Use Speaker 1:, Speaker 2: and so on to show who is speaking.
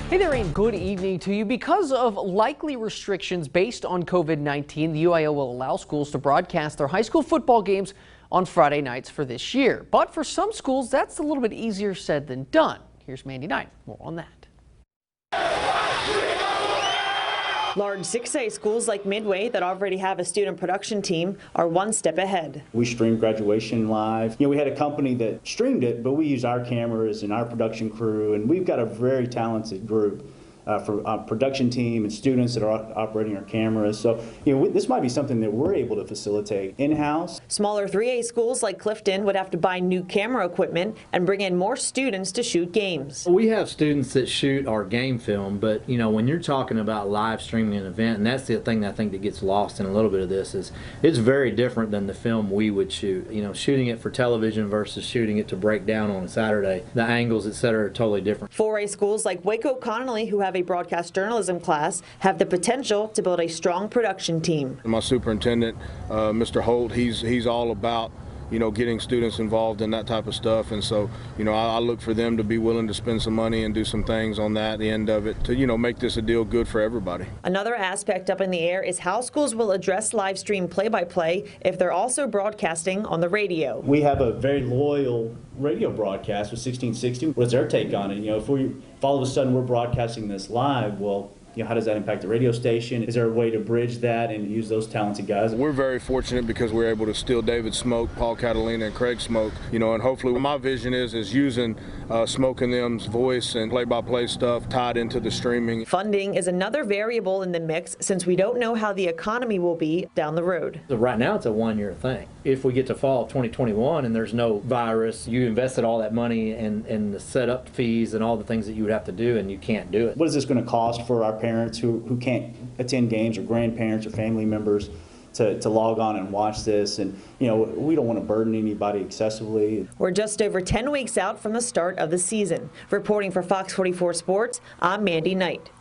Speaker 1: Hey there, and good evening to you. Because of likely restrictions based on COVID-19, the UIO will allow schools to broadcast their high school football games on Friday nights for this year. But for some schools, that's a little bit easier said than done. Here's Mandy Knight. More on that.
Speaker 2: Large 6A schools like Midway that already have a student production team are one step ahead.
Speaker 3: We stream graduation live. We had a company that streamed it, but we use our cameras and our production crew, and we've got a very talented group for our production team and students that are operating our cameras. So, this might be something that we're able to facilitate in-house.
Speaker 2: Smaller 3A schools like Clifton would have to buy new camera equipment and bring in more students to shoot games.
Speaker 4: We have students that shoot our game film, but when you're talking about live streaming an event, and that's the thing that I think that gets lost in a little bit of this, is it's very different than the film we would shoot. Shooting it for television versus shooting it to break down on a Saturday, the angles, etc., are totally different.
Speaker 2: 4A schools like Waco CONNALLY, who have a broadcast journalism class, have the potential to build a strong production team.
Speaker 5: My superintendent, Mr. Holt, he's all about getting students involved in that type of stuff, and so I look for them to be willing to spend some money and do some things on that end of it to make this a deal good for everybody.
Speaker 2: Another aspect up in the air is how schools will address live stream play-by-play if they're also broadcasting on the radio.
Speaker 3: We have a very loyal radio broadcast with 1660. What's their take on it? If all of a sudden we're broadcasting this live, well, how does that impact the radio station? Is there a way to bridge that and use those talented guys?
Speaker 5: We're very fortunate because we're able to steal David Smoke, Paul Catalina, and Craig Smoke. And hopefully my vision is using Smoke and them's voice and play-by-play stuff tied into the streaming.
Speaker 2: Funding is another variable in the mix since we don't know how the economy will be down the road.
Speaker 4: So right now it's a one-year thing. If we get to fall of 2021 and there's no virus, you invested all that money and the setup fees and all the things that you would have to do, and you can't do it.
Speaker 3: What is this going to cost for our parents who can't attend games, or grandparents or family members to log on and watch this? And we don't want to burden anybody excessively.
Speaker 2: We're just over 10 weeks out from the start of the season. Reporting for Fox 44 Sports, I'm Mandy Knight.